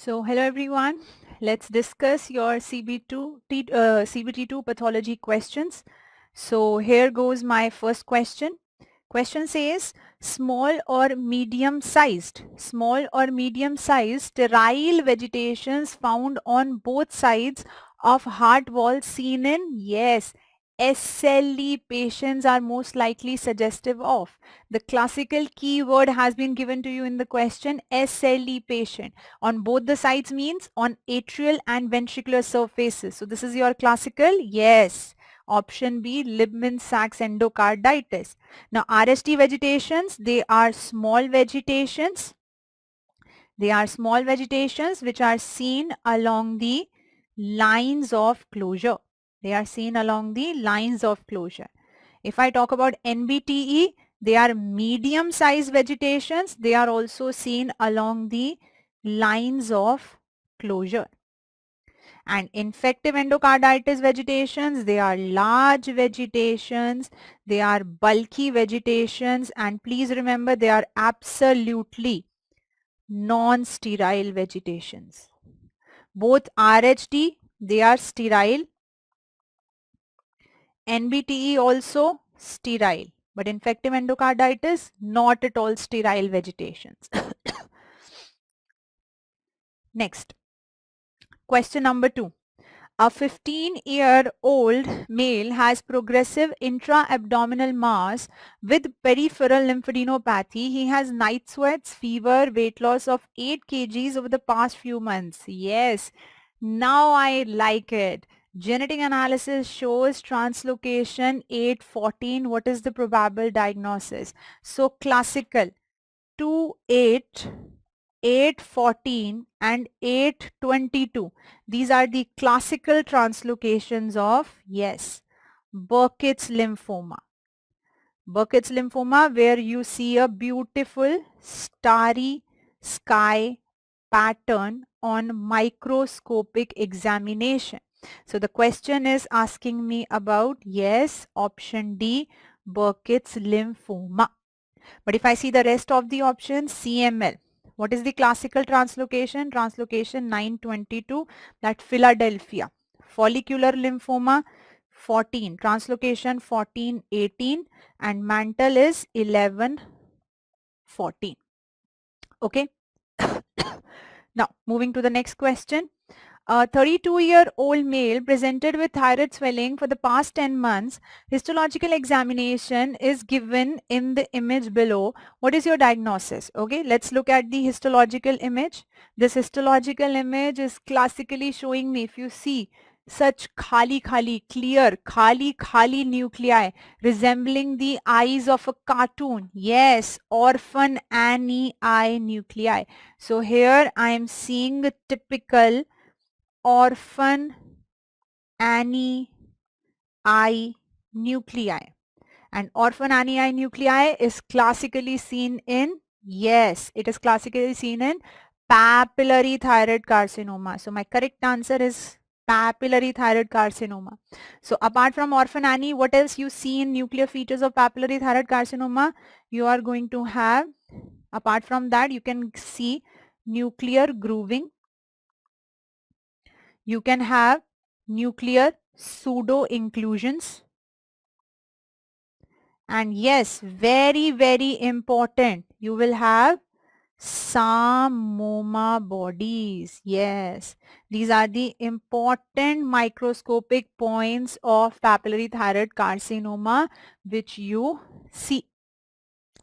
So hello everyone, let's discuss your CBT-2 pathology questions. So here goes my first question. Question says small or medium sized sterile vegetations found on both sides of heart wall seen in, yes, SLE patients are most likely suggestive of. The classical keyword has been given to you in the question, SLE patient. On both the sides means on atrial and ventricular surfaces. So this is your classical, yes. Option B, Liebman-Sachs endocarditis. Now RST vegetations, they are small vegetations. They are small vegetations which are seen along the lines of closure. They are seen along the lines of closure. If I talk about NBTE, they are medium-sized vegetations. They are also seen along the lines of closure. And infective endocarditis vegetations, they are large vegetations, they are bulky vegetations, and please remember they are absolutely non-sterile vegetations. Both RHT, they are sterile. NBTE also sterile. But infective endocarditis, not at all sterile vegetations. Next, question number 2. A 15-year-old male has progressive intra-abdominal mass with peripheral lymphadenopathy. He has night sweats, fever, weight loss of 8 kgs over the past few months. Yes, now I like it. Genetic analysis shows translocation 814. What is the probable diagnosis? So classical 28, 814 and 822. These are the classical translocations of, yes, Burkitt's lymphoma. Burkitt's lymphoma, where you see a beautiful starry sky pattern on microscopic examination. So the question is asking me about, yes, option D, Burkitt's lymphoma. But if I see the rest of the options, CML. What is the classical translocation? Translocation 922, that Philadelphia. Follicular lymphoma 14, translocation 1418, and mantle is 1114. Okay. Now moving to the next question. A 32-year-old male presented with thyroid swelling for the past 10 months. Histological examination is given in the image below. What is your diagnosis? Okay, let's look at the histological image. This histological image is classically showing me, if you see, such clear, khali nuclei resembling the eyes of a cartoon. Yes, orphan Annie eye nuclei. So here I am seeing the typical orphan Annie eye nuclei. And orphan Annie eye nuclei is classically seen in, yes, it is classically seen in papillary thyroid carcinoma. So my correct answer is papillary thyroid carcinoma. So apart from orphan Annie, what else you see in nuclear features of papillary thyroid carcinoma? You are going to have, apart from that, you can see nuclear grooving. You can have nuclear pseudo inclusions, and yes, very important, you will have Samoma bodies. Yes, these are the important microscopic points of papillary thyroid carcinoma which you see.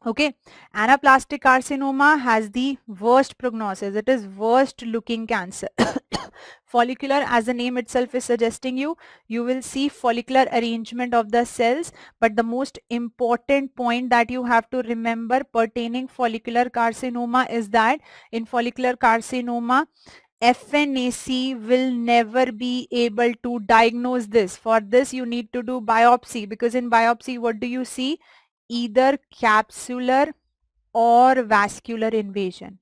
Okay, anaplastic carcinoma has the worst prognosis. It is worst looking cancer. Follicular, as the name itself is suggesting you will see follicular arrangement of the cells, but the most important point that you have to remember pertaining follicular carcinoma is that in follicular carcinoma, FNAC will never be able to diagnose this. For this you need to do biopsy, because in biopsy what do you see? Either capsular or vascular invasion.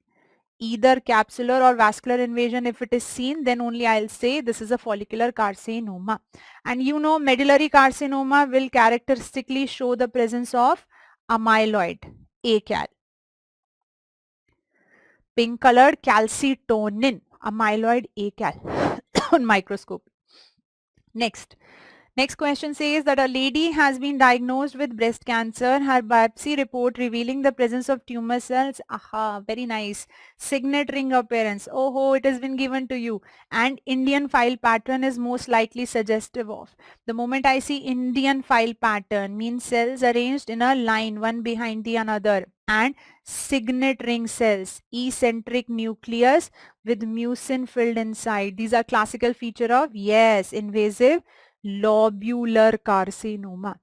Either capsular or vascular invasion, if it is seen, then only I'll say this is a follicular carcinoma. And you know, medullary carcinoma will characteristically show the presence of amyloid, ACAL. Pink colored calcitonin. a myeloid acal on microscope. Next question says that a lady has been diagnosed with breast cancer. Her biopsy report revealing the presence of tumor cells. Aha, very nice. Signet ring appearance. Oh, it has been given to you. And Indian file pattern is most likely suggestive of. The moment I see Indian file pattern means cells arranged in a line one behind the another. And signet ring cells, eccentric nucleus with mucin filled inside. These are classical feature of, yes, invasive lobular carcinoma.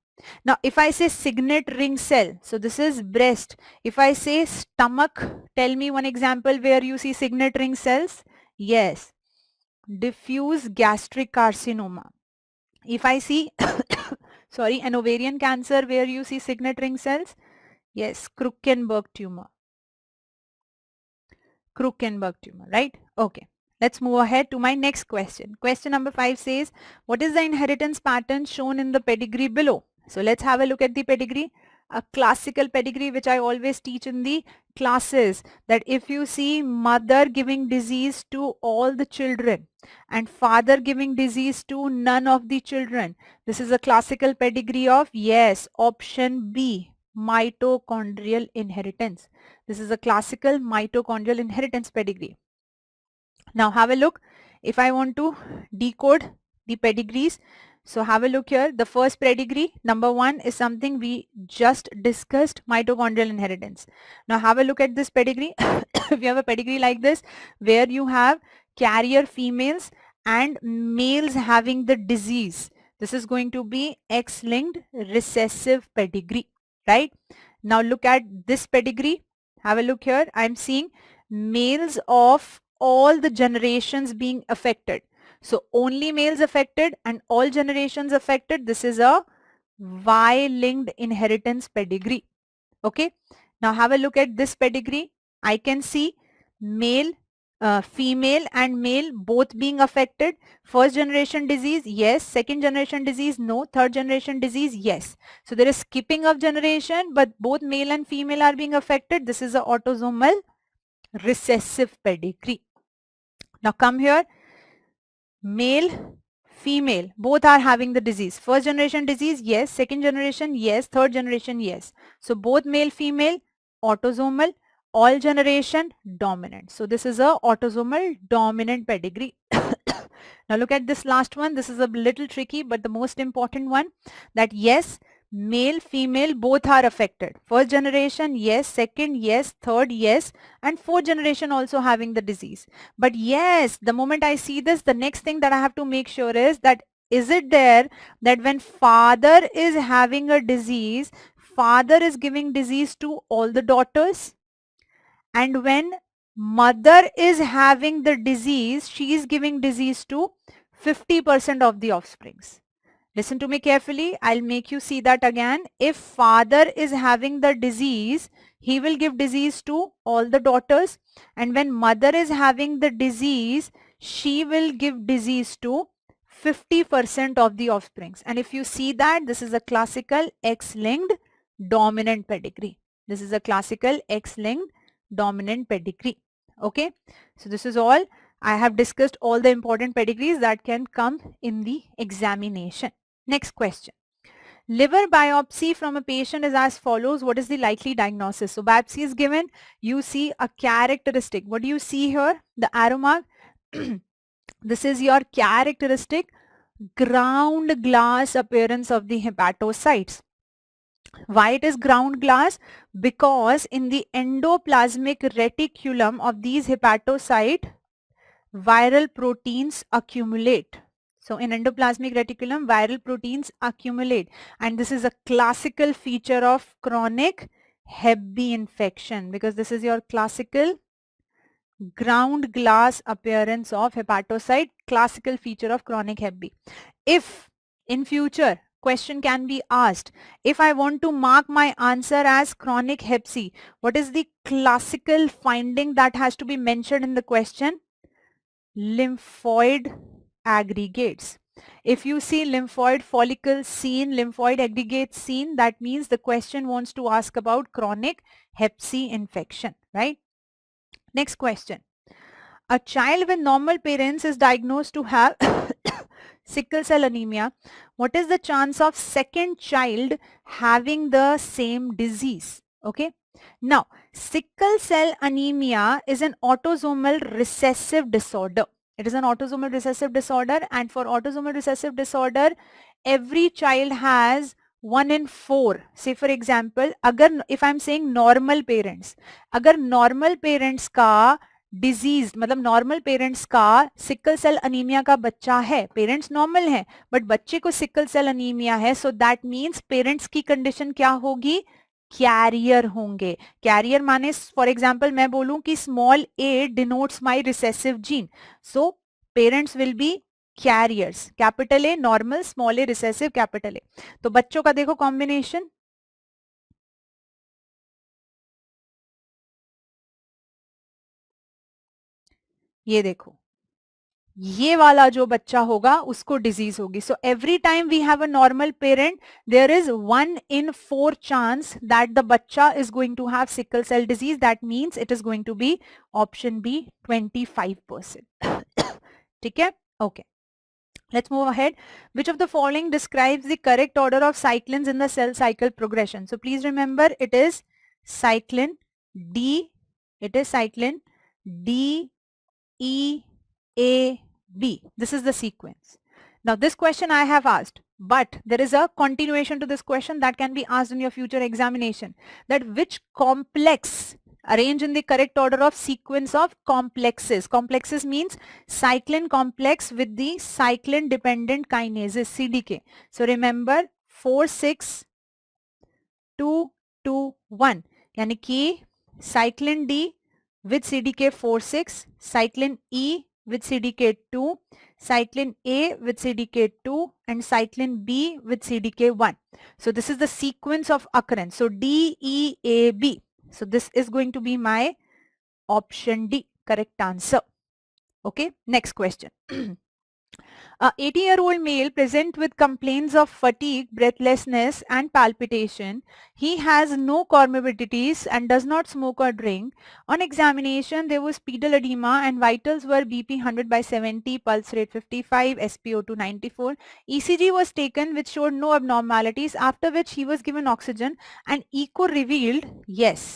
Now, if I say signet ring cell, so this is breast. If I say stomach, tell me one example where you see signet ring cells. Yes, diffuse gastric carcinoma. If I see, sorry, an ovarian cancer where you see signet ring cells. Yes, Krukenberg tumor, right? Okay. Let's move ahead to my next question. Question number 5 says, what is the inheritance pattern shown in the pedigree below? So let's have a look at the pedigree. A classical pedigree which I always teach in the classes, that if you see mother giving disease to all the children and father giving disease to none of the children, this is a classical pedigree of, yes, option B, mitochondrial inheritance. This is a classical mitochondrial inheritance pedigree. Now have a look. If I want to decode the pedigrees, so have a look here. The first pedigree, number 1, is something we just discussed, mitochondrial inheritance. Now have a look at this pedigree. If you have a pedigree like this, where you have carrier females and males having the disease, this is going to be X-linked recessive pedigree, right? Now look at this pedigree. Have a look here. I'm seeing males of all the generations being affected. So only males affected and all generations affected. This is a Y-linked inheritance pedigree. Okay. Now have a look at this pedigree. I can see male, female and male both being affected. First generation disease, yes. Second generation disease, no. Third generation disease, yes. So there is skipping of generation, but both male and female are being affected. This is a autosomal recessive pedigree. Now come here, male, female, both are having the disease. First generation disease, yes. Second generation, yes. Third generation, yes. So both male, female, autosomal, all generation, dominant. So this is a autosomal dominant pedigree. Now look at this last one. This is a little tricky, but the most important one, that yes, male, female, both are affected. First generation, yes. Second, yes. Third, yes. And fourth generation also having the disease. But yes, the moment I see this, the next thing that I have to make sure is that, is it there that when father is having a disease, father is giving disease to all the daughters? And when mother is having the disease, she is giving disease to 50% of the offsprings. Listen to me carefully. I'll make you see that again. If father is having the disease, he will give disease to all the daughters. And when mother is having the disease, she will give disease to 50% of the offsprings. And if you see that, this is a classical X-linked dominant pedigree. This is a classical X-linked dominant pedigree. Okay. So this is all. I have discussed all the important pedigrees that can come in the examination. Next question. Liver biopsy from a patient is as follows. What is the likely diagnosis? So biopsy is given. You see a characteristic. What do you see here? The arrow mark. This is your characteristic ground glass appearance of the hepatocytes. Why it is ground glass? Because in the endoplasmic reticulum of these hepatocyte, viral proteins accumulate. So in endoplasmic reticulum, viral proteins accumulate. And this is a classical feature of chronic Hep B infection, because this is your classical ground glass appearance of hepatocyte, classical feature of chronic Hep B. If in future question can be asked, if I want to mark my answer as chronic Hep C, what is the classical finding that has to be mentioned in the question? Lymphoid aggregates. If you see lymphoid follicles seen, lymphoid aggregates seen, that means the question wants to ask about chronic Hep C infection, right? Next question. a child with normal parents is diagnosed to have sickle cell anemia, what is the chance of second child having the same disease? Okay. Now, sickle cell anemia is an autosomal recessive disorder. It is an autosomal recessive disorder, and for autosomal recessive disorder, every child has 1 in 4. Say for example, agar, if I'm saying normal parents, अगर normal parents का disease मतलब normal parents का sickle cell anaemia का बच्चा है, parents normal है but बच्चे को सिकल सेल अनीमिया है, सो दैट मीन्स पेरेंट्स की कंडीशन क्या होगी, कैरियर होंगे. कैरियर माने फॉर एग्जांपल मैं बोलूं कि small A denotes my recessive gene, so parents will be carriers, capital a normal, small A recessive, capital A. तो बच्चों का देखो कॉम्बिनेशन, ये देखो ये वाला जो बच्चा होगा उसको डिजीज होगी. So every time we have a normal parent, there is 1 in 4 chance that the बच्चा is going to have sickle cell disease. That means it is going to be option B 25%. ठीक है, okay. Let's move ahead. Which of the following describes the correct order of cyclins in the cell cycle progression? So please remember it is cyclin D, it is cyclin D, E, A, B. This is the sequence. Now this question I have asked, but there is a continuation to this question that can be asked in your future examination. That which complex, arrange in the correct order of sequence of complexes. Complexes means cyclin complex with the cyclin dependent kinases CDK. So remember 4, 6, 2, 2, 1. यानी कि cyclin D with CDK 4, 6, cyclin E with CDK 2, cyclin A with CDK 2, and cyclin B with CDK 1. So this is the sequence of occurrence. So D, E, A, B. So this is going to be my option D, correct answer. Okay, next question. A 80-year-old male present with complaints of fatigue, breathlessness and palpitation. He has no comorbidities and does not smoke or drink. On examination, there was pedal edema and vitals were BP 100/70, pulse rate 55, SpO2 94. ECG was taken which showed no abnormalities, after which he was given oxygen and echo revealed, yes,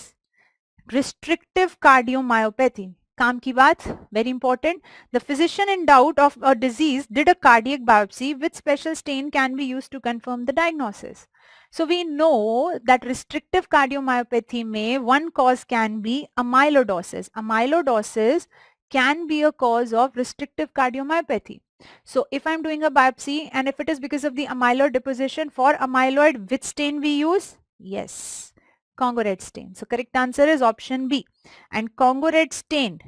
restrictive cardiomyopathy. काम की बात, very important. The physician in doubt of a disease did a cardiac biopsy. Which special stain can be used to confirm the diagnosis? So we know that restrictive cardiomyopathy may one cause can be amyloidosis. Amyloidosis can be a cause of restrictive cardiomyopathy. So if I'm doing a biopsy and if it is because of the amyloid deposition, for amyloid which stain we use? Yes, Congo red stain. So correct answer is option B. And Congo red stain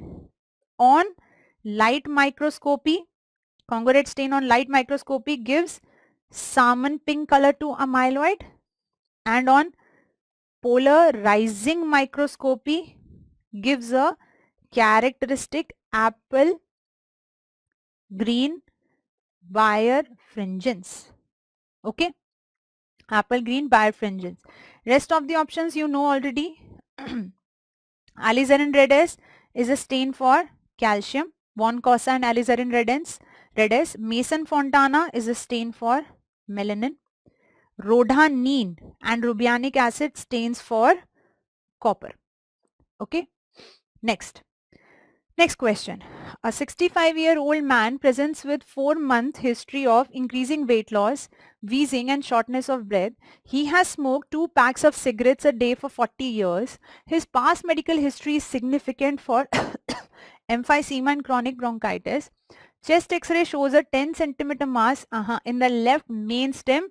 on light microscopy, Congo red stain on light microscopy gives salmon pink color to amyloid, and on polarizing microscopy gives a characteristic apple green birefringence. Okay, apple green birefringence. Rest of the options you know already. Alizarin redness is a stain for calcium. Von Cosa and alizarin redness. Mason Fontana is a stain for melanin. Rhodamine and rubianic acid stains for copper. Okay. Next question. A 65-year-old man presents with 4-month history of increasing weight loss, wheezing and shortness of breath. He has smoked 2 packs of cigarettes a day for 40 years. His past medical history is significant for emphysema and chronic bronchitis. Chest X-ray shows a 10 centimeter mass in the left main stem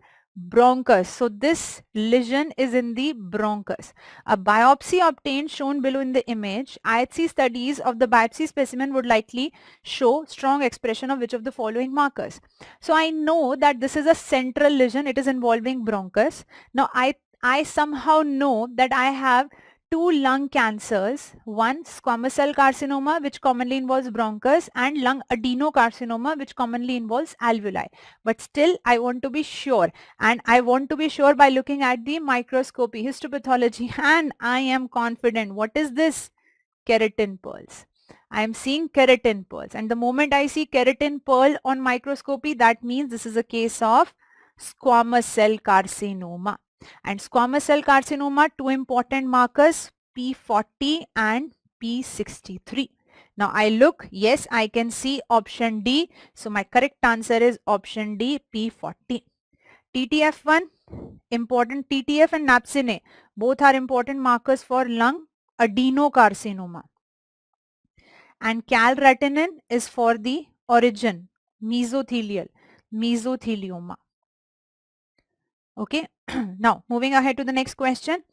bronchus. So this lesion is in the bronchus. A biopsy obtained shown below in the image. IHC studies of the biopsy specimen would likely show strong expression of which of the following markers. So I know that this is a central lesion. It is involving bronchus. Now I somehow know that I have 2 lung cancers, one squamous cell carcinoma which commonly involves bronchus and lung adenocarcinoma which commonly involves alveoli. But still I want to be sure, and I want to be sure by looking at the microscopy, histopathology, and I am confident. What is this? Keratin pearls. I am seeing keratin pearls. And the moment I see keratin pearl on microscopy, that means this is a case of squamous cell carcinoma. And squamous cell carcinoma, two important markers, P40 and P63. Now I look, yes, I can see option D. So my correct answer is option D, P40. TTF1, important. TTF and napsine, both are important markers for lung adenocarcinoma. And calretinine is for the origin, mesothelioma. Okay. Now moving ahead to the next question.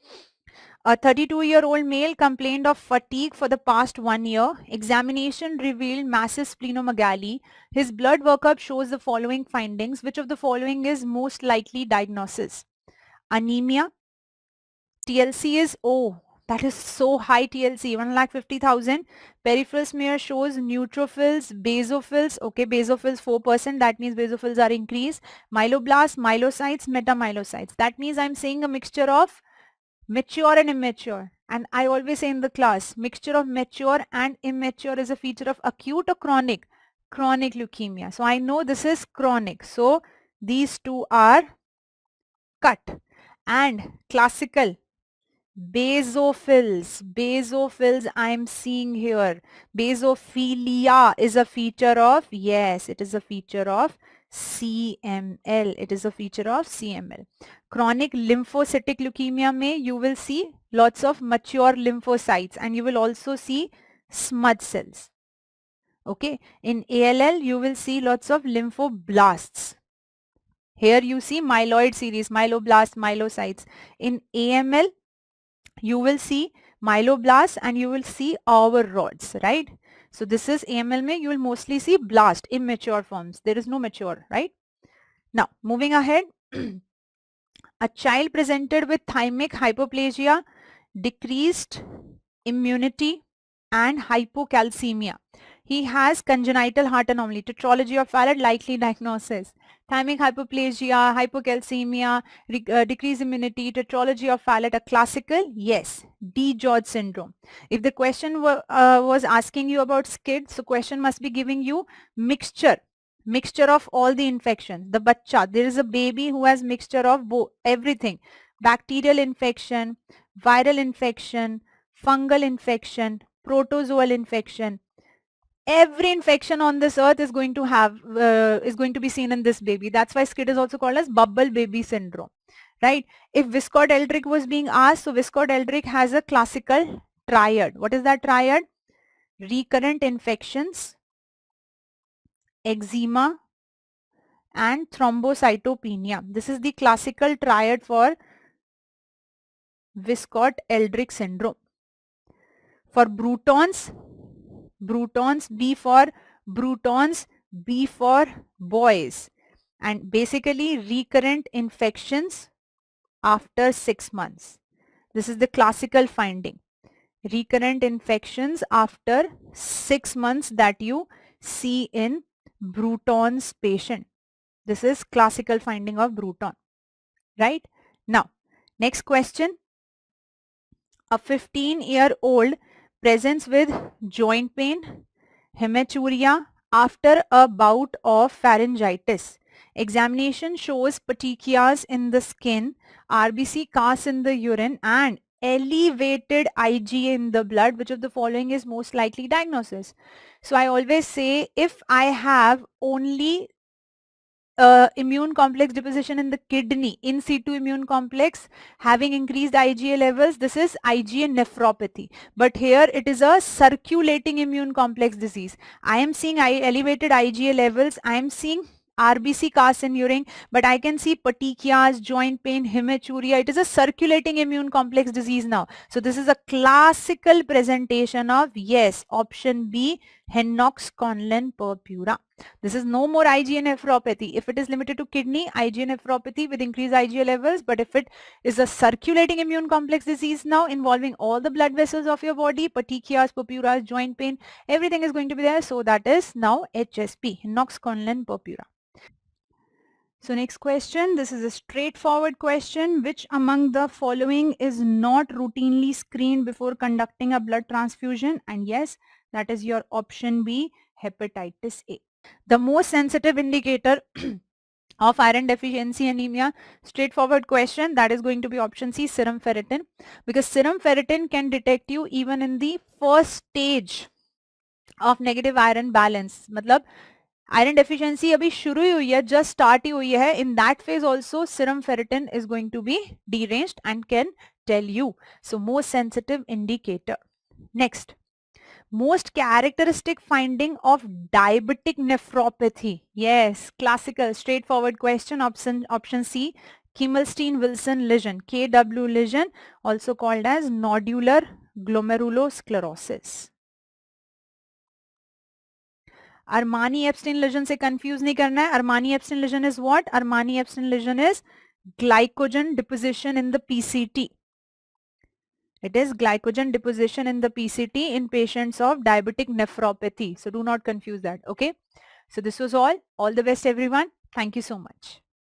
A 32-year-old male complained of fatigue for the past 1 year. Examination revealed massive splenomegaly. His blood workup shows the following findings. Which of the following is most likely diagnosis? Anemia. TLC is, oh, that is so high TLC, 1,50,000. Peripheral smear shows neutrophils, basophils. Okay, basophils 4%. That means basophils are increased. Myeloblasts, myelocytes, metamyelocytes. That means I'm seeing a mixture of mature and immature. And I always say in the class, mixture of mature and immature is a feature of acute or chronic? Chronic leukemia. So I know this is chronic. So these two are cut. And classical basophils I'm seeing here. Basophilia is a feature of, yes, it is a feature of CML. It is a feature of CML. Chronic lymphocytic leukemia may you will see lots of mature lymphocytes and you will also see smudge cells. Okay. In ALL you will see lots of lymphoblasts. Here you see myeloid series, myeloblast, myelocytes. In AML you will see myeloblasts and you will see our rods, right? So this is AML mein you will mostly see blast, immature forms. There is no mature, right? Now moving ahead, a child presented with thymic hypoplasia, decreased immunity and hypocalcemia. He has congenital heart anomaly. Tetralogy of Fallot, likely diagnosis. Thymic hypoplasia, hypocalcemia, decreased immunity, tetralogy of Fallot, a classical? Yes. DiGeorge syndrome. If the question was asking you about SCID, so question must be giving you mixture of all the infections. The bachcha, there is a baby who has mixture of everything. Bacterial infection, viral infection, fungal infection, protozoal infection. Every infection on this earth is going to be seen in this baby. That's why SCID is also called as bubble baby syndrome, right? If Viscott-Eldrick was being asked, so Viscott-Eldrick has a classical triad. What is that triad? Recurrent infections, eczema, and thrombocytopenia. This is the classical triad for Viscott-Eldrick syndrome. For Bruton's, B for Bruton's, B for boys. And basically recurrent infections after 6 months. This is the classical finding. Recurrent infections after 6 months that you see in Bruton's patient. This is classical finding of Bruton, right? Now, next question. A 15-year-old presents with joint pain, hematuria after a bout of pharyngitis. Examination shows petechias in the skin, RBC casts in the urine and elevated IgA in the blood. Which of the following is most likely diagnosis? So I always say if I have only immune complex deposition in the kidney, in situ immune complex having increased IgA levels, this is IgA nephropathy. But here it is a circulating immune complex disease. I am seeing elevated IgA levels. I am seeing RBC casts in urine, but I can see petechias, joint pain, hematuria. It is a circulating immune complex disease now. So this is a classical presentation of, yes, option B, Henox-Conlon purpura. This is no more IgA nephropathy. If it is limited to kidney, IgA nephropathy with increased IgA levels, but if it is a circulating immune complex disease now involving all the blood vessels of your body, petechias, purpuras, joint pain, everything is going to be there. So that is now HSP, Henox-Conlon purpura. So next question, this is a straightforward question. Which among the following is not routinely screened before conducting a blood transfusion? And yes, That is your option B, hepatitis A. The most sensitive indicator of iron deficiency anemia, straightforward question, that is going to be option C, serum ferritin, because serum ferritin can detect you even in the first stage of negative iron balance. मतलब iron deficiency अभी शुरू ही हुई है, just start ही हुई है. In that phase also serum ferritin is going to be deranged and can tell you. So most sensitive indicator. Next, most characteristic finding of diabetic nephropathy. Yes, classical, straightforward question. Option C, Kimmelstein-Wilson lesion, KW lesion, also called as nodular glomerulosclerosis. Armani-Epstein lesion से confuse नहीं करना है. Armani-Epstein lesion is what? Armani-Epstein lesion is glycogen deposition in the PCT. It is glycogen deposition in the PCT in patients of diabetic nephropathy. So do not confuse that. Okay. So this was all. All the best everyone. Thank you so much.